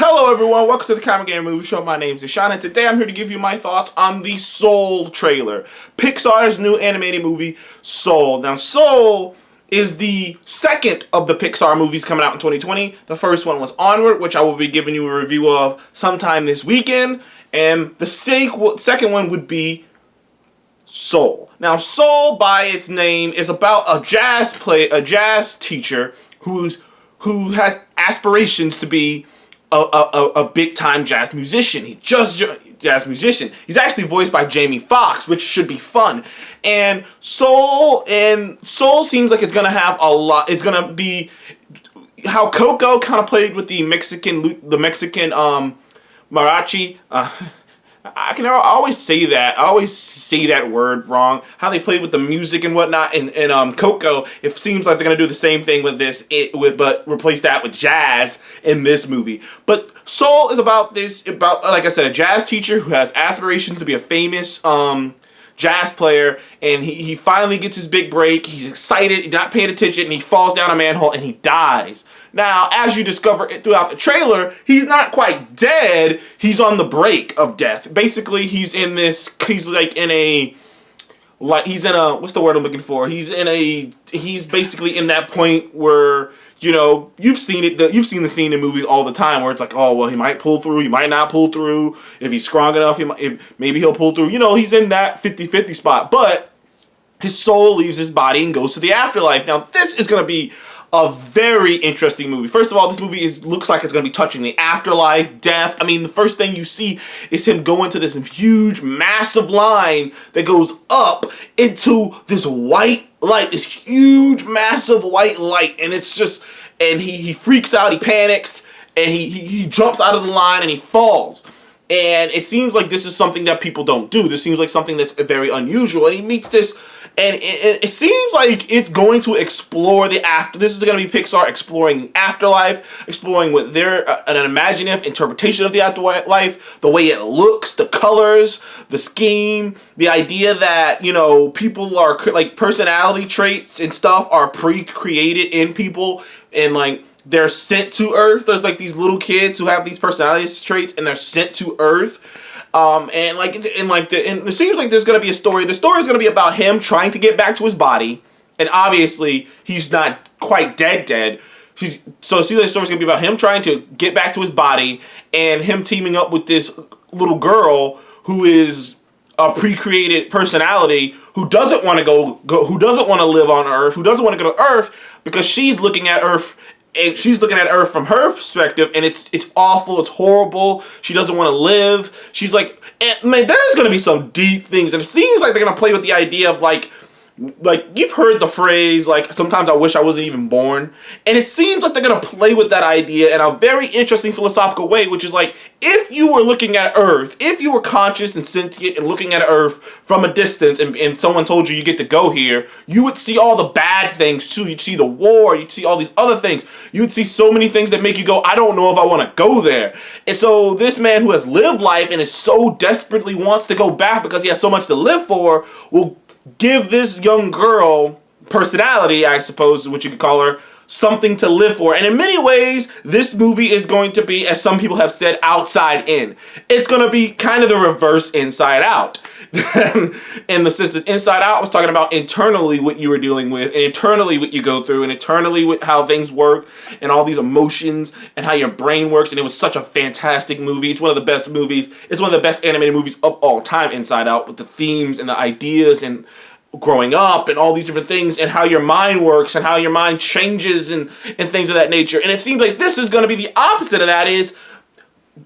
Hello everyone, welcome to the Comic Game Movie Show. My name is Deshaun, and today I'm here to give you my thoughts on the Soul trailer. Pixar's new animated movie, Soul. Now, Soul is the second of the Pixar movies coming out in 2020. The first one was Onward, which I will be giving you a review of sometime this weekend. And the second one would be Soul. Now, Soul, by its name, is about a jazz teacher who has aspirations to be a big-time jazz musician. Jazz musician. He's actually voiced by Jamie Foxx, which should be fun. And Soul seems like it's gonna have a lot. It's gonna be how Coco kind of played with the Mexican mariachi. I always say that. I always say that word wrong. How they played with the music and whatnot. And Coco, it seems like they're gonna do the same thing with this, but replace that with jazz in this movie. But Soul is about like I said, a jazz teacher who has aspirations to be a famous jazz player, and he finally gets his big break. He's excited, he's not paying attention, and he falls down a manhole and he dies. Now, as you discover throughout the trailer, he's not quite dead. He's on the brink of death. Basically, he's in a, what's the word I'm looking for? He's basically in that point where, you know, you've seen the scene in movies all the time where it's like, oh, well, he might pull through, he might not pull through. If he's strong enough, maybe he'll pull through. You know, he's in that 50-50 spot, but his soul leaves his body and goes to the afterlife. Now, this is going to be a very interesting movie. First of all, this movie looks like it's going to be touching the afterlife, death. I mean, the first thing you see is him go into this huge, massive line that goes up into this white light, this huge, massive white light, and it's just, and he freaks out, he panics, and he jumps out of the line and he falls. And it seems like this is something that people don't do. This seems like something that's very unusual. And he meets this, and it seems like it's going to explore the after. This is going to be Pixar exploring afterlife, exploring with an imaginative interpretation of the afterlife, the way it looks, the colors, the scheme, the idea that, you know, people are like personality traits and stuff are pre-created in people, and like they're sent to Earth. There's like these little kids who have these personality traits, and they're sent to Earth. And it seems like there's gonna be a story. The story is gonna be about him trying to get back to his body, and obviously he's not quite dead. So it seems like the story's gonna be about him trying to get back to his body, and him teaming up with this little girl who is a pre-created personality who doesn't want to who doesn't want to live on Earth, who doesn't want to go to Earth because she's looking at Earth. And she's looking at Earth from her perspective, and it's awful, it's horrible. She doesn't want to live. She's like, man, there's gonna be some deep things, and it seems like they're gonna play with the idea of like you've heard the phrase, like, sometimes I wish I wasn't even born. And it seems like they're gonna play with that idea in a very interesting philosophical way, which is like, if you were looking at Earth, if you were conscious and sentient and looking at Earth from a distance, and someone told you get to go here, you would see all the bad things too. You'd see the war, you'd see all these other things. You would see so many things that make you go, I don't know if I want to go there. And so this man who has lived life and is so desperately wants to go back because he has so much to live for, will give this young girl personality, I suppose is what you could call her, something to live for. And in many ways, this movie is going to be, as some people have said, outside in. It's going to be kind of the reverse Inside Out. In the sense that Inside Out was talking about internally what you were dealing with, and internally what you go through, and internally with how things work, and all these emotions, and how your brain works. And it was such a fantastic movie. It's one of the best movies. It's one of the best animated movies of all time, Inside Out, with the themes and the ideas and growing up and all these different things, and how your mind works and how your mind changes and things of that nature. And it seems like this is going to be the opposite of that, is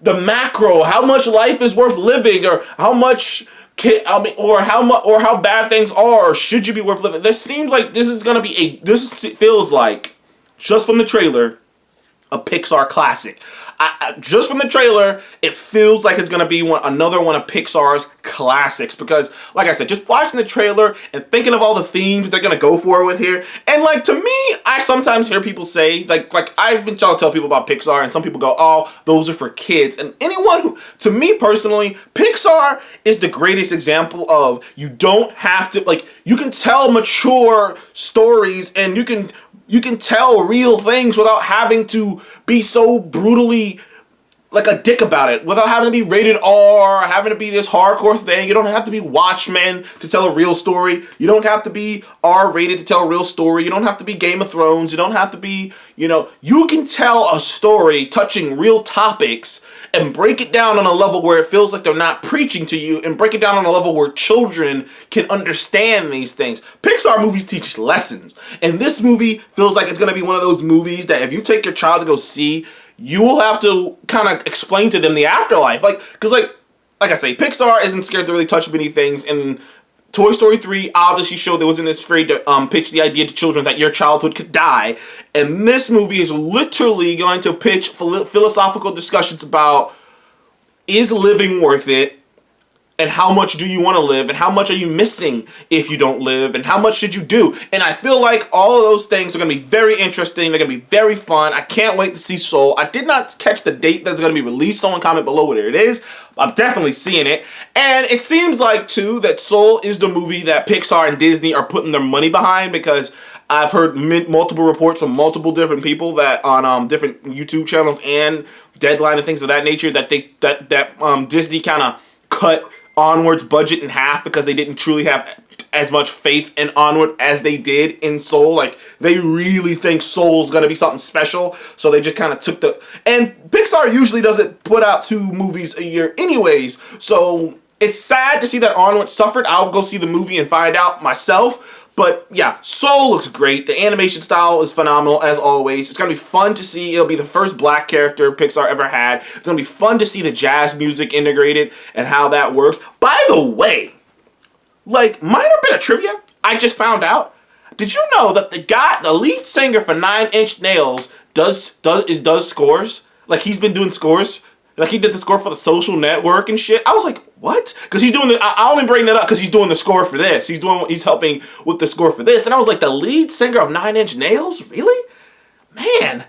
the macro, how much life is worth living, or how much or how bad things are, or should you be worth living. This seems like this is going to be this feels like, just from the trailer, a Pixar classic. Just from the trailer, it feels like it's going to be another one of Pixar's classics, because, like I said, just watching the trailer and thinking of all the themes they're going to go for with here, and like, to me, I sometimes hear people say, like I've been trying to tell people about Pixar, and some people go, oh, those are for kids. And anyone who, to me personally, Pixar is the greatest example of, you don't have to, like, you can tell mature stories, and you can tell real things without having to be so brutally like a dick about it without having to be rated R, having to be this hardcore thing. You don't have to be Watchmen to tell a real story. You don't have to be R-rated to tell a real story. You don't have to be Game of Thrones. You don't have to be, you can tell a story touching real topics and break it down on a level where it feels like they're not preaching to you, and break it down on a level where children can understand these things. Pixar movies teach lessons, and this movie feels like it's going to be one of those movies that if you take your child to go see, you will have to kind of explain to them the afterlife. Because like I say, Pixar isn't scared to really touch many things. And Toy Story 3 obviously showed they wasn't as afraid to pitch the idea to children that your childhood could die. And this movie is literally going to pitch philosophical discussions about, is living worth it? And how much do you want to live? And how much are you missing if you don't live? And how much should you do? And I feel like all of those things are going to be very interesting. They're going to be very fun. I can't wait to see Soul. I did not catch the date that's going to be released. Someone comment below where it is. I'm definitely seeing it. And it seems like, too, that Soul is the movie that Pixar and Disney are putting their money behind, because I've heard multiple reports from multiple different people that on different YouTube channels and Deadline and things of that nature that Disney kind of cut Onward's budget in half because they didn't truly have as much faith in Onward as they did in Soul. Like, they really think Soul's gonna be something special, so they just kind of took and Pixar usually doesn't put out 2 movies a year anyways, so it's sad to see that Onward suffered. I'll go see the movie and find out myself. But yeah, Soul looks great. The animation style is phenomenal, as always. It's going to be fun to see. It'll be the first black character Pixar ever had. It's going to be fun to see the jazz music integrated and how that works. By the way, like, minor bit of trivia I just found out. Did you know that the lead singer for 9 Inch Nails does scores? Like, he's been doing scores. Like, he did the score for The Social Network and shit. I was like, what? Because he's doing I only bring that up because he's doing the score for this. He's helping with the score for this. And I was like, the lead singer of 9 Inch Nails? Really? Man,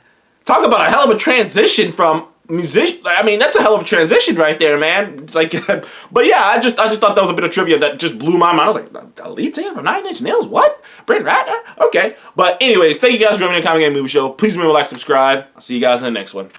talk about a hell of a transition from musician. I mean, that's a hell of a transition right there, man. It's like, but yeah, I just thought that was a bit of trivia that just blew my mind. I was like, the lead singer from 9 Inch Nails? What? Brent Ratner? Okay. But anyways, thank you guys for joining me on Comic Game Movie Show. Please remember to like, subscribe. I'll see you guys in the next one.